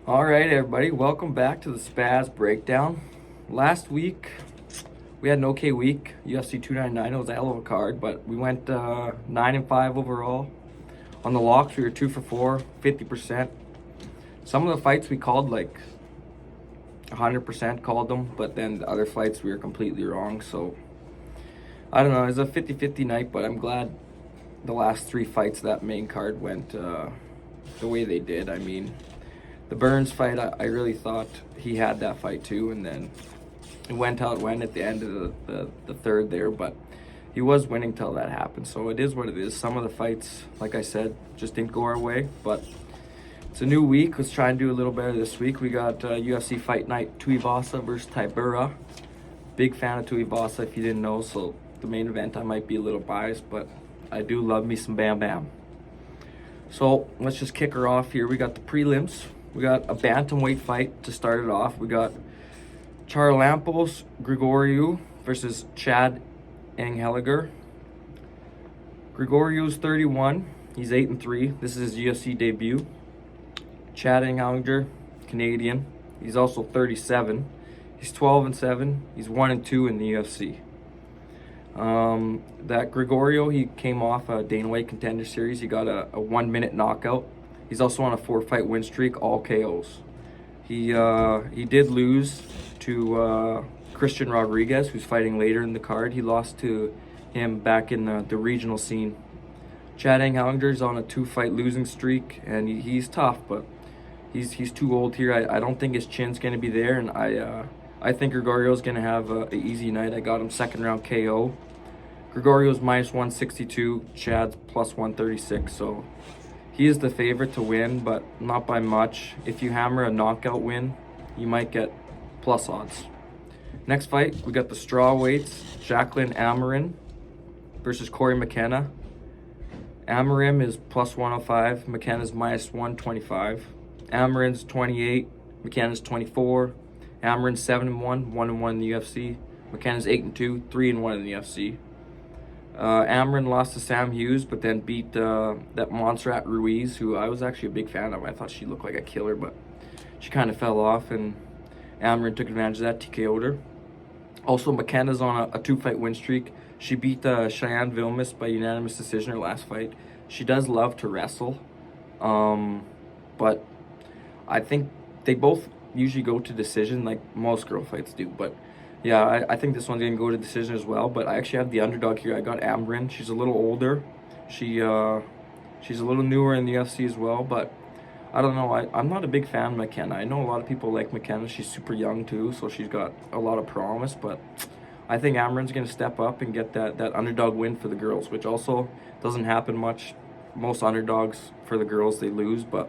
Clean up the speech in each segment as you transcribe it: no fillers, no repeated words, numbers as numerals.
All right, everybody, welcome back to the Spaz Breakdown. Last week, we had an okay week. UFC 299, it was a hell of a card, but we went 9-5 overall. On the locks, we were 2 for 4, 50%. Some of the fights we called like 100% called them, but then the other fights we were completely wrong. So, I don't know, it was a 50-50 night, but I'm glad the last 3 fights of that main card went the way they did. I mean, the Burns fight, I really thought he had that fight too, and then it went how it went at the end of the third there, but he was winning till that happened, so it is what it is. Some of the fights, like I said, just didn't go our way, but it's a new week. Let's try and do a little better this week. We got UFC Fight Night Tuivasa versus Tybura. Big fan of Tuivasa, if you didn't know, so the main event I might be a little biased, but I do love me some Bam Bam. So let's just kick her off here. We got the prelims. We got a bantamweight fight to start it off. We got Charalampos Grigoriou versus Chad Angheliger. Grigoriou's 31. He's 8-3. This is his UFC debut. Chad Angheliger, Canadian. He's also 37. He's 12-7. He's 1-2 in the UFC. That Grigoriou, he came off a Dana White Contender Series. He got a 1-minute knockout. He's also on a 4-fight win streak, all KOs. He did lose to Christian Rodriguez, who's fighting later in the card. He lost to him back in the regional scene. Chad Angheliger's on a 2-fight losing streak, and he's tough, but he's too old here. I don't think his chin's going to be there, and I think Grigoriou's going to have an easy night. I got him second round KO. Grigoriou's minus 162, Chad's plus 136, so he is the favorite to win, but not by much. If you hammer a knockout win, you might get plus odds. Next fight, we got the straw weights. Jacqueline Amarin versus Corey McKenna. Amarin is plus 105. McKenna's minus 125. Amarin's 28. McKenna's 24. Amarin's 7-1, 1-1 in the UFC. McKenna's 8-2, 3-1 in the UFC. Amarin lost to Sam Hughes, but then beat that Montserrat Ruiz, who I was actually a big fan of. I thought she looked like a killer, but she kind of fell off, and Amarin took advantage of that, TKO'd her. Also, McKenna's on a 2-fight win streak. She beat Cheyenne Vilmas by unanimous decision her last fight. She does love to wrestle, but I think they both usually go to decision like most girl fights do, but yeah, I think this one's going to go to decision as well, but I actually have the underdog here. I got Amarin. She's a little older. She's a little newer in the UFC as well, but I don't know. I'm not a big fan of McKenna. I know a lot of people like McKenna. She's super young too, so she's got a lot of promise, but I think Amarin's going to step up and get that underdog win for the girls, which also doesn't happen much. Most underdogs for the girls, they lose, but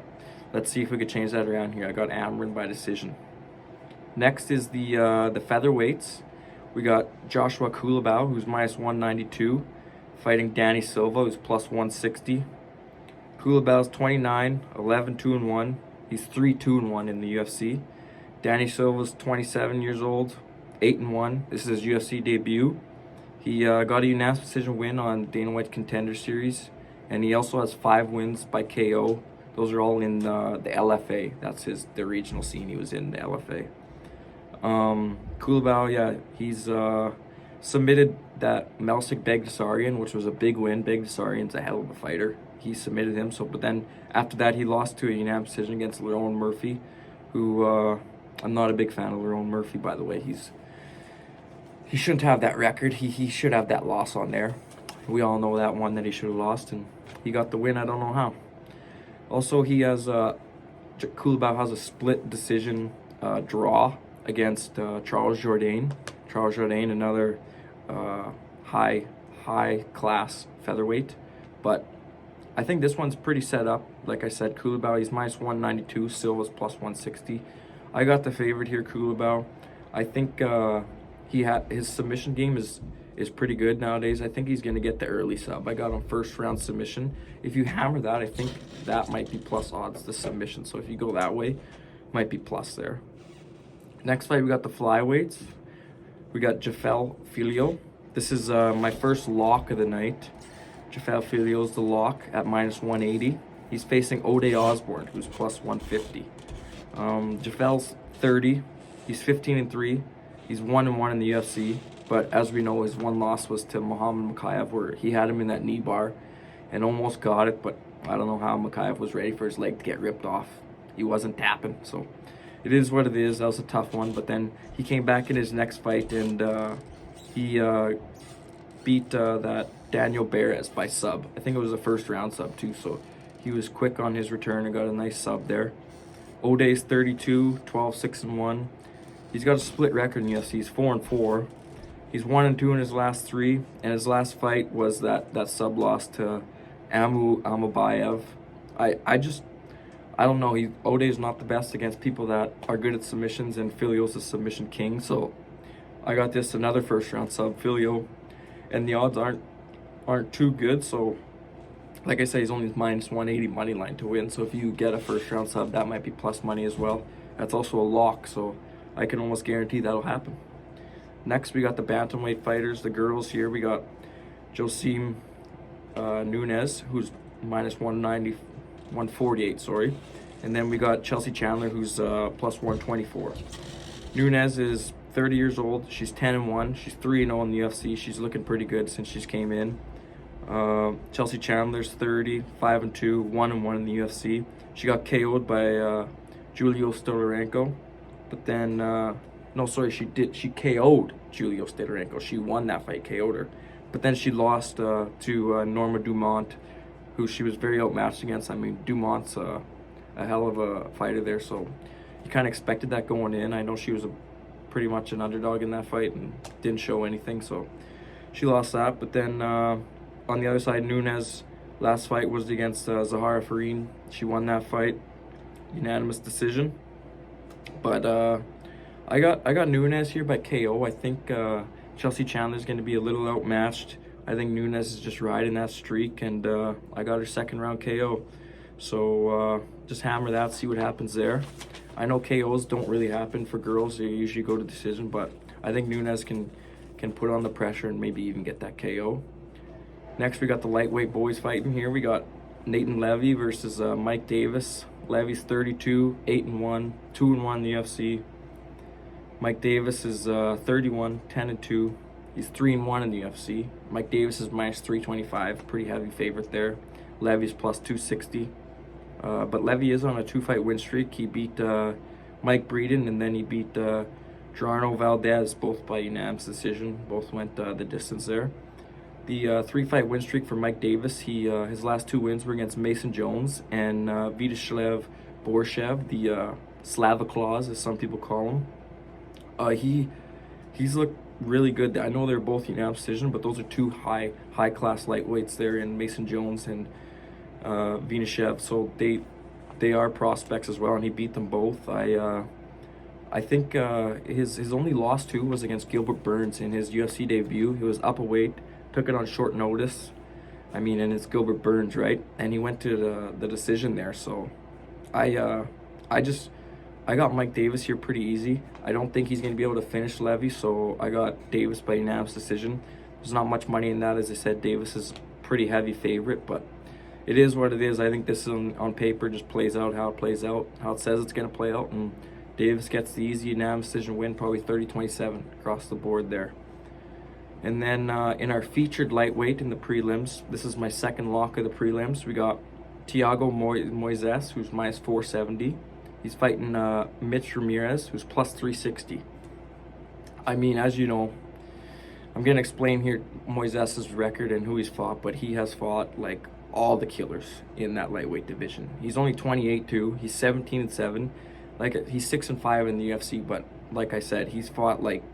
let's see if we could change that around here. I got Amarin by decision. Next is the featherweights. We got Joshua Kulabau, who's minus 192, fighting Danny Silva, who's plus 160. Kulabau's 29, 11-2-1. He's 3-2-1 in the UFC. Danny Silva's 27 years old, 8-1. This is his UFC debut. He got a unanimous decision win on Dana White Contender Series, and he also has 5 wins by KO. Those are all in the LFA. That's the regional scene. He was in the LFA. Kulabau, yeah, he's submitted that Melsik Begdasarian, which was a big win. Begdasarian's a hell of a fighter. He submitted him, but then after that he lost to a unanimous decision against Lerone Murphy, who I'm not a big fan of Lerone Murphy, by the way. He shouldn't have that record. He should have that loss on there. We all know that one that he should have lost, and he got the win. I don't know how. Also, he has Kulabau has a split decision draw against Charles Jourdain. Charles Jourdain, another high class featherweight, but I think this one's pretty set up. Like I said, Kulabau, he's minus 192, Silva's plus 160. I got the favorite here, Kulabau. I think his submission game is pretty good nowadays. I think he's going to get the early sub. I got him first round submission. If you hammer that, I think that might be plus odds, the submission. So if you go that way, might be plus there. Next fight, we got the flyweights. We got Jafel Filio. This is my first lock of the night. Jafel Filio's the lock at minus 180. He's facing O'Day Osborne, who's plus 150. Jafel's 30. He's 15-3. He's 1-1 in the UFC. But as we know, his one loss was to Muhammad Mokaev, where he had him in that knee bar and almost got it. But I don't know how Mokaev was ready for his leg to get ripped off. He wasn't tapping. So it is what it is. That was a tough one. But then he came back in his next fight and he beat that Daniel Perez by sub. I think it was a first round sub too. So he was quick on his return and got a nice sub there. O'Day's 32, 12-6-1. He's got a split record in the UFC. He's 4-4. He's 1-2 in his last 3, and his last fight was that sub loss to Amu Amabayev. I don't know. O'Day's not the best against people that are good at submissions, and Filio's a submission king. So I got this another first round sub, Filio, and the odds aren't too good. So like I say, he's only minus 180 money line to win. So if you get a first round sub, that might be plus money as well. That's also a lock, so I can almost guarantee that'll happen. Next, we got the bantamweight fighters, the girls here. We got Josim Nunes, who's minus 190, 148, sorry. And then we got Chelsea Chandler, who's plus 124. Nunes is 30 years old. She's 10-1. She's 3-0 in the UFC. She's looking pretty good since she's came in. Chelsea Chandler's 30, 5-2, 1-1 in the UFC. She got KO'd by Julio Stolarenko. But then, no, sorry, she KO'd Julio Stolarenko. She won that fight, KO'd her. But then she lost to Norma Dumont, who she was very outmatched against. I mean, Dumont's a hell of a fighter there, so you kind of expected that going in. I know she was pretty much an underdog in that fight and didn't show anything, so she lost that. But then on the other side, Nunes' last fight was against Zahara Farine. She won that fight, unanimous decision. But I got Nunes here by KO. I think Chelsea Chandler's going to be a little outmatched. I think Nunes is just riding that streak, and I got her second round KO. So just hammer that, see what happens there. I know KOs don't really happen for girls. They usually go to decision, but I think Nunes can put on the pressure and maybe even get that KO. Next, we got the lightweight boys fighting here. We got Nathan Levy versus Mike Davis. Levy's 32, 8-1, 2-1 in the UFC. Mike Davis is 31, 10-2. He's 3-1 in the UFC. Mike Davis is minus 325, pretty heavy favorite there. Levy's plus 260. But Levy is on a 2-fight win streak. He beat Mike Breeden, and then he beat Gerardo Valdez, both by unanimous decision. Both went the distance there. The 3-fight win streak for Mike Davis, his last 2 wins were against Mason Jones and Vyacheslav Borshev, the Slava Claus, as some people call him. He's looked really good. I know they're both unanimous decision, but those are 2 high-class lightweights there in Mason Jones and Vyacheslav, so they are prospects as well, and he beat them both. I think his only loss too was against Gilbert Burns in his UFC debut. He was up a weight, took it on short notice. I mean, and it's Gilbert Burns, right? And he went to the decision there. So I got Mike Davis here pretty easy. I don't think he's going to be able to finish Levy, so I got Davis by unanimous decision. There's not much money in that. As I said, Davis is pretty heavy favorite, but it is what it is. I think this on paper just plays out how it plays out, how it says it's going to play out, and Davis gets the easy unanimous decision win, probably 30-27 across the board there. And then in our featured lightweight in the prelims, this is my second lock of the prelims. We got Thiago Moises, who's minus 470. He's fighting Mitch Ramirez, who's plus 360. I mean, as you know, I'm going to explain here Moises' record and who he's fought, but he has fought like all the killers in that lightweight division. He's only 28 too. He's 17-7. Like, he's 6-5 in the UFC, but like I said, he's fought like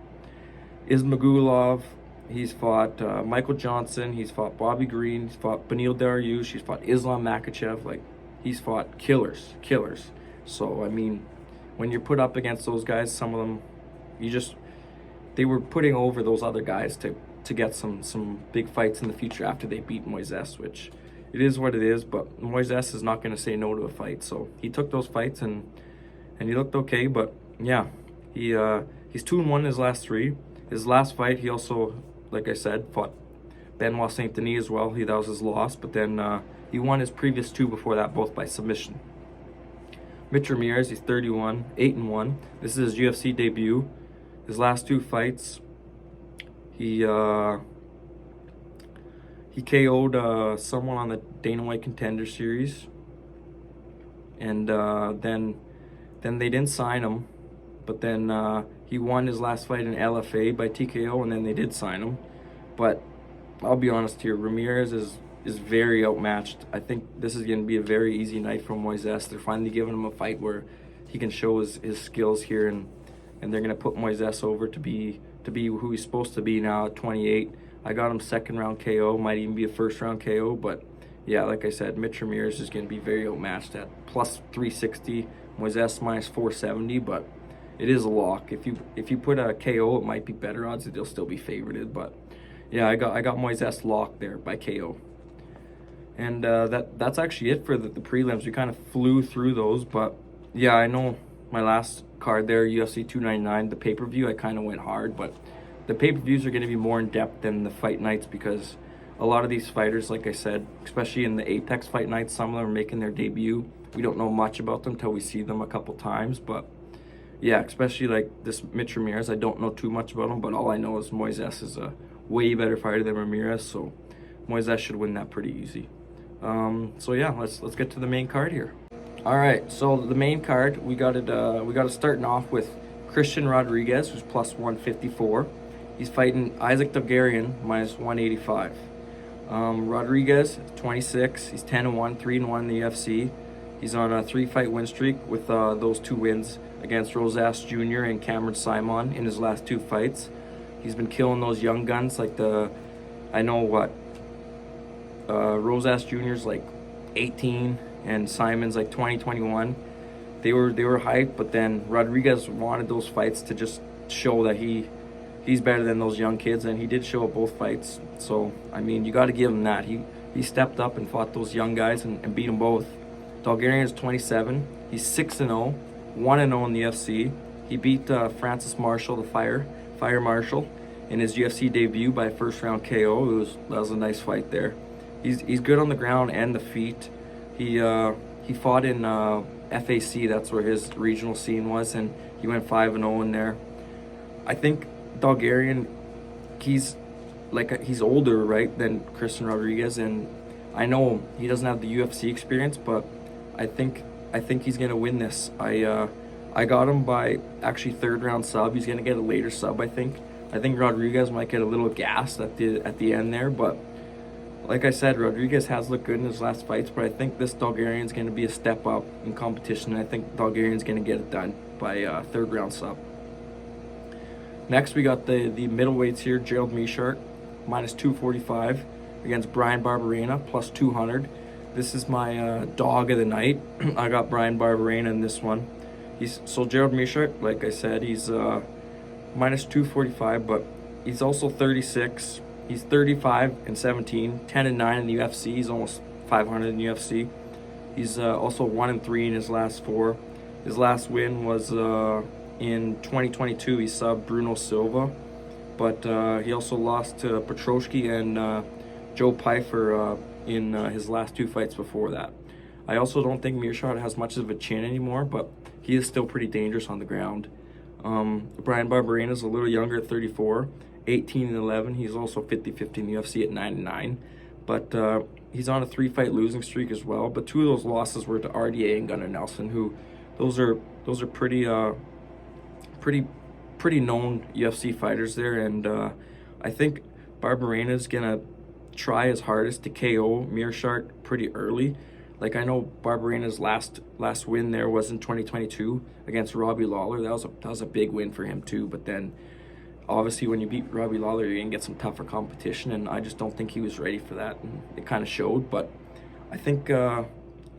Ismagulov. He's fought Michael Johnson. He's fought Bobby Green. He's fought Beneil Dariush. He's fought Islam Makhachev. Like, he's fought killers. So, I mean, when you're put up against those guys, some of them, they were putting over those other guys to get some big fights in the future after they beat Moises, which it is what it is. But Moises is not going to say no to a fight. So he took those fights and he looked okay. But yeah, he's 2-1 in his last 3. His last fight, he also, like I said, fought Benoit Saint Denis as well. That was his loss, but then he won his previous 2 before that, both by submission. Mitch Ramirez, he's 31, 8-1. This is his UFC debut. His last 2 fights, he KO'd someone on the Dana White Contender Series, and then they didn't sign him, but then he won his last fight in LFA by TKO, and then they did sign him. But I'll be honest here, Ramirez is very outmatched. I think this is going to be a very easy night for Moises. They're finally giving him a fight where he can show his skills here, and they're going to put Moises over to be who he's supposed to be now at 28. I got him second round KO, might even be a first round KO, but yeah, like I said, Mitch Ramirez is going to be very outmatched at plus 360, Moises minus 470, but it is a lock. If you put a KO, it might be better odds. They'll still be favorited, but yeah, I got Moises locked there by KO. And that's actually it for the prelims. We kind of flew through those, but yeah, I know my last card there, UFC 299, the pay-per-view, I kind of went hard, but the pay-per-views are going to be more in-depth than the fight nights, because a lot of these fighters, like I said, especially in the Apex fight nights, some of them are making their debut. We don't know much about them until we see them a couple times, but yeah, especially like this Mitch Ramirez, I don't know too much about him, but all I know is Moises is a way better fighter than Ramirez, so Moises should win that pretty easy. So yeah, let's get to the main card here. All right, so the main card, we got it starting off with Christian Rodriguez, who's plus 154. He's fighting Isaac Dogarian minus 185. Rodriguez, 26. He's 10-1, 3-1 in the UFC. He's on a 3-fight win streak with those 2 wins against Rosas Jr. and Cameron Simon in his last 2 fights. He's been killing those young guns like Rosas Jr.'s like 18 and Simon's like 20, 21. They were hyped, but then Rodriguez wanted those fights to just show that he's better than those young kids, and he did show up both fights. So I mean, you got to give him that. He stepped up and fought those young guys and beat them both. Dogarian is 27. He's 6-0, 1-0 in the UFC. He beat Francis Marshall, the Fire Marshall, in his UFC debut by first round KO. That was a nice fight there. He's good on the ground and the feet. He fought in FAC, that's where his regional scene was, and he went 5-0 in there. I think Dogarian, he's older, right, than Christian Rodriguez, and I know he doesn't have the UFC experience, but I think he's gonna win this. I got him by actually 3rd round sub. He's gonna get a later sub, I think. I think Rodriguez might get a little gassed at the end there, but like I said, Rodriguez has looked good in his last fights, but I think this Dogarian's going to be a step up in competition, and I think Dogarian's going to get it done by 3rd round sub. Next, we got the middleweights here, Gerald Meerschaert, minus 245, against Brian Barberena, plus 200. This is my dog of the night. I got Brian Barberena in this one. So Gerald Meerschaert, like I said, he's minus 245, but he's also 36. He's 35-17, 10-9 in the UFC. He's almost 500 in the UFC. He's also 1-3 in his last 4. His last win was in 2022. He subbed Bruno Silva, but he also lost to Petroski and Joe Pyfer in his last 2 fights before that. I also don't think Meerschaert has much of a chin anymore, but he is still pretty dangerous on the ground. Brian Barberena is a little younger at 34. 18-11. He's also 50-50 in the UFC at 9-9, but he's on a 3-fight losing streak as well. But 2 of those losses were to RDA and Gunnar Nelson, who those are pretty known UFC fighters there. And I think Barberena is gonna try his hardest to KO Meerschaert pretty early. Like, I know Barberena's last win there was in 2022 against Robbie Lawler. That was a big win for him too. But then, obviously, when you beat Robbie Lawler, you're going to get some tougher competition, and I just don't think he was ready for that, and it kind of showed. But I think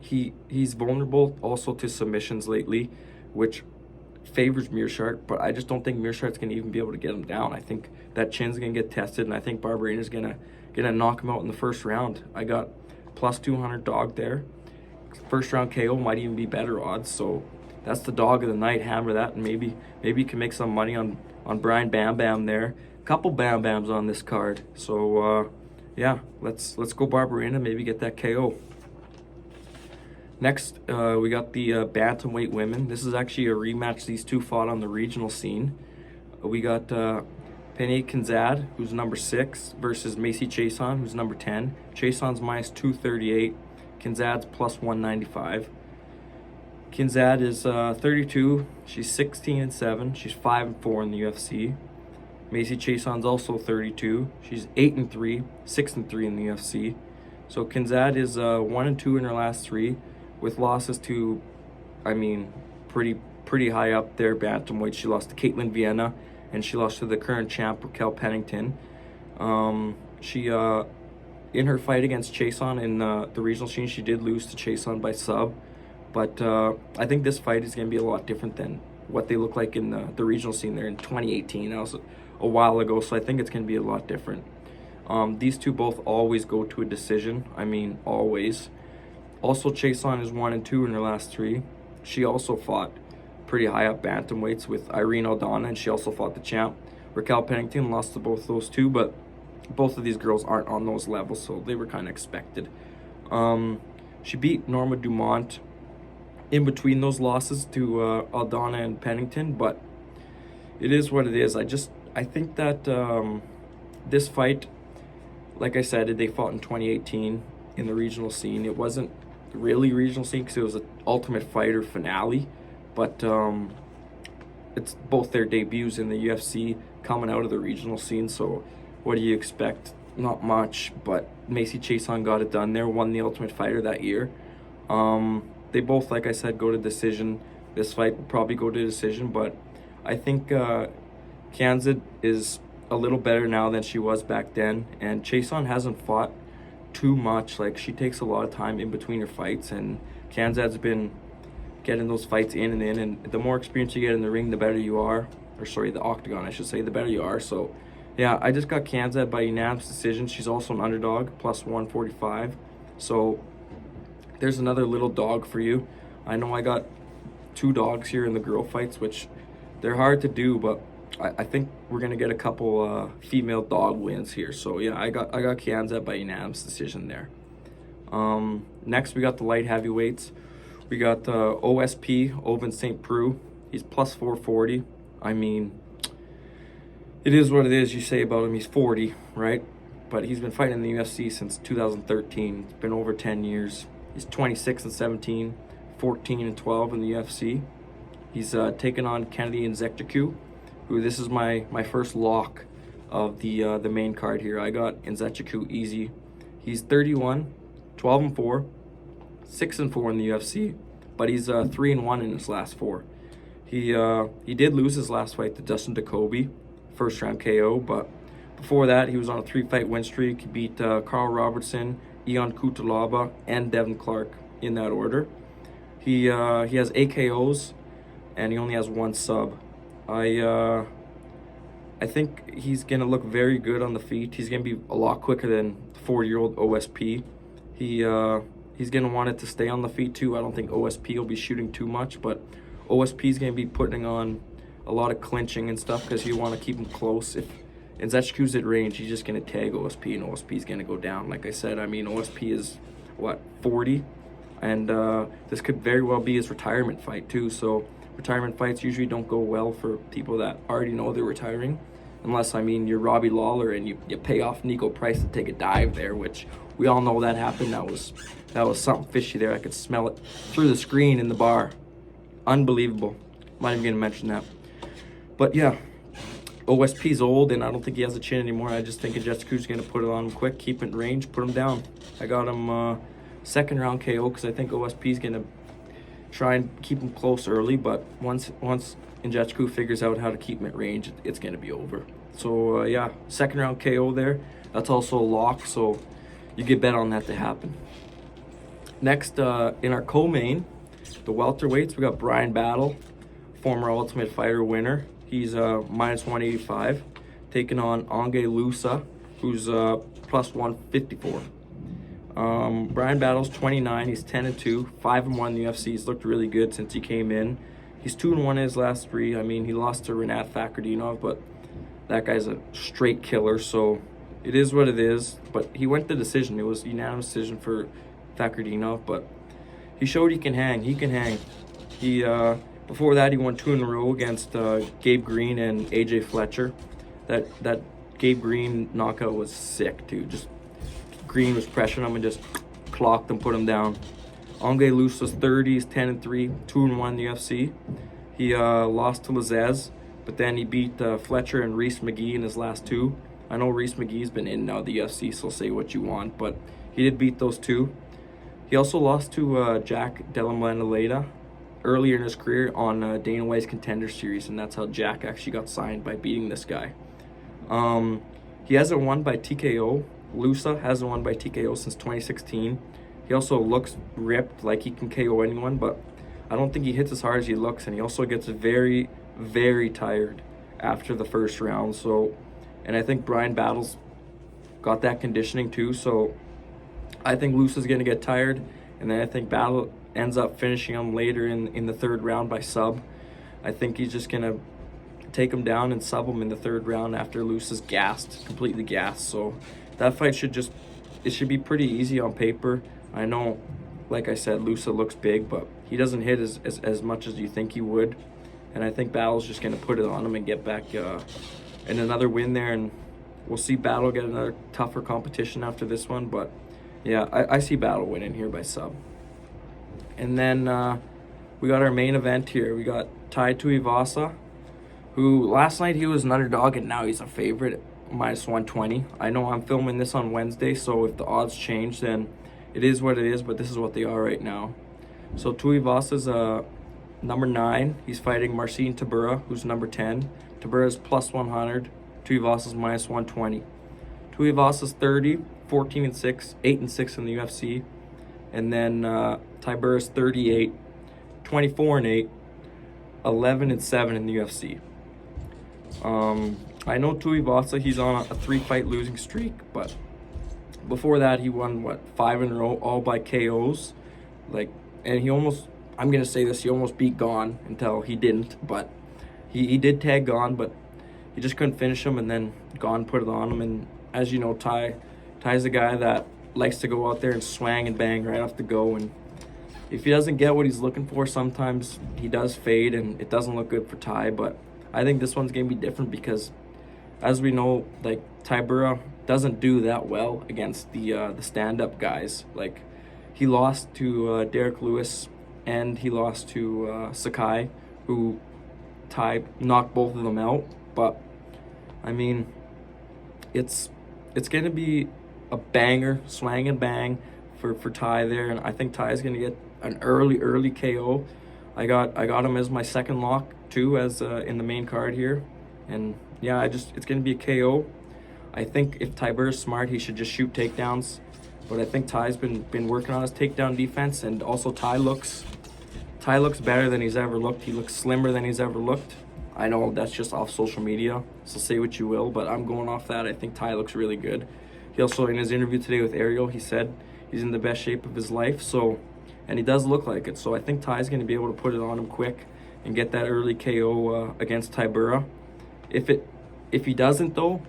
he's vulnerable also to submissions lately, which favors Meerschaert, but I just don't think Meerschaert's going to even be able to get him down. I think that chin's going to get tested, and I think Barberena's going to knock him out in the 1st round. I got plus 200 dog there. 1st round KO might even be better odds, so that's the dog of the night. Hammer that, and maybe you can make some money on Brian Bam Bam there. Couple Bam Bams on this card. So yeah, let's go Barberena, maybe get that KO. Next, we got the bantamweight women. This is actually a rematch. These two fought on the regional scene. We got Penny Kinzad, who's number 6, versus Macy Chiasson, who's number 10. Chiasson's minus 238. Kinzad's plus 195. Kinzad is 32. She's 16-7. She's 5-4 in the UFC. Macy Chiasson's also 32. She's 8-3, 6-3 in the UFC. So Kinzad is 1-2 in her last 3, with losses to, I mean, pretty high up there bantamweight. She lost to Caitlin Vienna, and she lost to the current champ Raquel Pennington. She in her fight against Chiasson in the regional scene, she did lose to Chiasson by sub. But I think this fight is going to be a lot different than what they look like in the regional scene there in 2018. That was a while ago, so I think it's going to be a lot different. These two both always go to a decision. I mean, always. Also, Chiasson is 1-2 in her last 3. She also fought pretty high up bantamweights with Irene Aldana, and she also fought the champ Raquel Pennington. Lost to both those two, but both of these girls aren't on those levels, so they were kind of expected. She beat Norma Dumont in between those losses to Aldana and Pennington, but it is what it is. I think that this fight, like I said, they fought in 2018 in the regional scene. It wasn't really regional scene because it was an Ultimate Fighter finale, but it's both their debuts in the UFC coming out of the regional scene, so what do you expect? Not much, but Macy Chiasson got it done there, won the Ultimate Fighter that year. They both, like I said, go to decision. This fight will probably go to decision, but I think Kinzad is a little better now than she was back then, and Chiasson hasn't fought too much. Like, she takes a lot of time in between her fights, and Kinzad's been getting those fights in and in, and the more experience you get in the ring, the better you are. Or sorry, the octagon, I should say, the better you are. So yeah, I just got Kinzad by unanimous decision. She's also an underdog, plus 145. So there's another little dog for you. I know I got 2 dogs here in the girl fights, which they're hard to do, but I think we're gonna get a couple female dog wins here. So yeah, I got Kinzad by unanimous decision there. Next, we got the light heavyweights. We got OSP, Oven St. Preux. He's plus 440. I mean, it is what it is. You say about him, he's 40, right? But he's been fighting in the UFC since 2013. It's been over 10 years. He's 26-17, 14-12 in the UFC. He's taken on Kennedy Nzechukwu, who this is my first lock of the main card here. I got Nzechukwu easy. He's 31, 12-4, 6-4 in the UFC, but he's 3-1 in his last 4. He did lose his last fight to Dustin Jacoby, first round KO, but before that he was on a 3-fight win streak. He beat Carl Robertson, Ion Cutelaba, and Devin Clark in that order. He has 8 KOs, and he only has 1 sub. I think he's gonna look very good on the feet. He's gonna be a lot quicker than 40-year-old OSP. He's gonna want it to stay on the feet too. I don't think OSP will be shooting too much, but OSP is gonna be putting on a lot of clinching and stuff because you want to keep him close. If Nzechukwu's at range, he's just gonna tag OSP, and OSP is gonna go down. Like I said, I mean, OSP is what, 40, and this could very well be his retirement fight too. So retirement fights usually don't go well for people that already know they're retiring, unless, I mean, you're Robbie Lawler and you pay off Nico Price to take a dive there, which we all know that happened. That was something fishy there. I could smell it through the screen in the bar. Unbelievable. I'm not even gonna mention that. But yeah, OSP's old, and I don't think he has a chin anymore. I just think Nzechukwu's gonna put it on him quick, keep it in range, put him down. I got him second round KO because I think OSP's gonna try and keep him close early, but once Nzechukwu figures out how to keep him at range, it's gonna be over. So yeah, second round KO there. That's also a lock, so you get bet on that to happen. Next, in our co-main, the welterweights, we got Brian Battle, former Ultimate Fighter winner. He's minus 185, taking on Ange Lusa, who's plus 154. Brian Battle's 29. He's 10-2, 5-1 in the UFC. He's looked really good since he came in. He's 2-1 in his last 3. I mean, he lost to Renat Fakardinov, but that guy's a straight killer, so it is what it is. But he went the decision. It was unanimous decision for Fakardinov, but he showed he can hang. He can hang. He before that he won 2 in a row against Gabe Green and AJ Fletcher. That Gabe Green knockout was sick too. Just Green was pressuring him and just clocked him, put him down. Angel Luz was 30, he's 10-3, 2-1 in the UFC. He lost to Lazez, but then he beat Fletcher and Reese McGee in his last 2. I know Reese McGee's been in and out of the UFC, so say what you want, but he did beat those 2. He also lost to Jack Della Maddalena earlier in his career on Dana White's Contender Series, and that's how Jack actually got signed, by beating this guy. He hasn't won by TKO. Lusa hasn't won by TKO since 2016. He also looks ripped, like he can KO anyone, but I don't think he hits as hard as he looks, and he also gets very, very tired after the first round. So, and I think Brian Battle's got that conditioning too, so I think Lusa's going to get tired, and then I think Battle ends up finishing him later in the 3rd round by sub. I think he's just going to take him down and sub him in the 3rd round after Lusa's gassed, completely gassed. So that fight should be pretty easy on paper. I know, like I said, Lusa looks big, but he doesn't hit as much as you think he would. And I think Battle's just going to put it on him and get back in another win there. And we'll see Battle get another tougher competition after this one. But yeah, I see Battle winning here by sub. And then we got our main event here. We got Tuivasa, who last night he was an underdog and now he's a favorite, -120. I know I'm filming this on Wednesday, so if the odds change, then it is what it is, but this is what they are right now. So Tuivasa's number 9. He's fighting Marcin Tybura, who's number 10. Tybura's +100. Tuivasa's -120. Tuivasa's 30, 14-6, 8-6 in the UFC. And then Tybura's 38, 24-8, 11-7 in the UFC. I know Tuivasa, he's on a 3-fight losing streak, but before that he won 5 in a row, all by KOs. And he almost, I'm gonna say this, he almost beat Gon until he didn't, but he did tag Gon, but he just couldn't finish him, and then Gon put it on him. And as you know, Ty's a guy that likes to go out there and swang and bang right off the go, and if he doesn't get what he's looking for, sometimes he does fade and it doesn't look good for Ty. But I think this one's gonna be different because, as we know, Tybura doesn't do that well against the stand-up guys. He lost to Derek Lewis, and he lost to Sakai, who Ty knocked both of them out. But I mean, it's gonna be a banger, swang and bang for Ty there, and I think Ty's gonna get an early KO. I got him as my second lock too, as in the main card here, and yeah, it's gonna be a KO. I think if Tybura's smart, he should just shoot takedowns, but I think Ty's been working on his takedown defense, and also Ty looks better than he's ever looked. He looks slimmer than he's ever looked. I know that's just off social media, so say what you will, but I'm going off that. I think Ty looks really good. He also, in his interview today with Ariel, he said he's in the best shape of his life, and he does look like it. So I think Ty's going to be able to put it on him quick and get that early KO against Tybura. If he doesn't, though,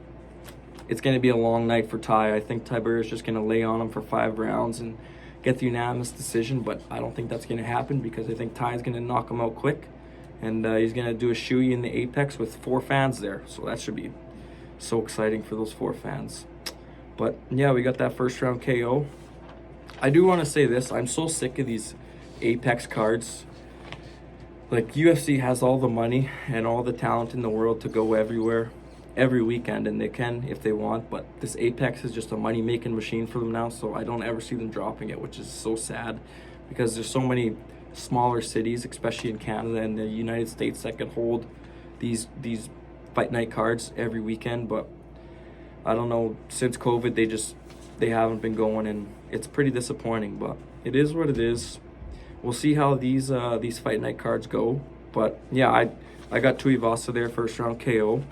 it's going to be a long night for Ty. I think Tybura is just going to lay on him for 5 rounds and get the unanimous decision, but I don't think that's going to happen because I think Ty's going to knock him out quick, and he's going to do a shoey in the Apex with 4 fans there. So that should be so exciting for those 4 fans. But yeah, we got that first round KO. I do want to say this. I'm so sick of these Apex cards. UFC has all the money and all the talent in the world to go everywhere, every weekend, and they can if they want. But this Apex is just a money-making machine for them now, so I don't ever see them dropping it, which is so sad because there's so many smaller cities, especially in Canada and the United States, that could hold these fight night cards every weekend. But I don't know, since COVID they haven't been going, and it's pretty disappointing, but it is what it is. We'll see how these fight night cards go. But yeah, I got Tuivasa there, first round KO,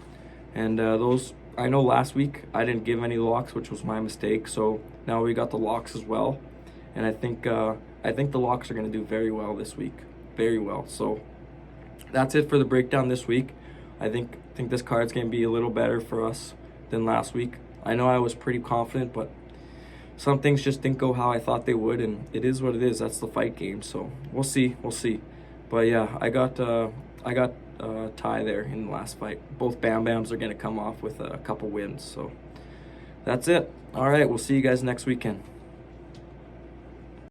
and those, I know last week I didn't give any locks, which was my mistake, so now we got the locks as well, and I think the locks are going to do very well this week, very well. So that's it for the breakdown this week. I think this card's going to be a little better for us than last week. I know I was pretty confident, but some things just didn't go how I thought they would, and it is what it is. That's the fight game. So we'll see. But yeah, I got Ty there in the last fight. Both Bam Bams are gonna come off with a couple wins. So that's it. All right, we'll see you guys next weekend.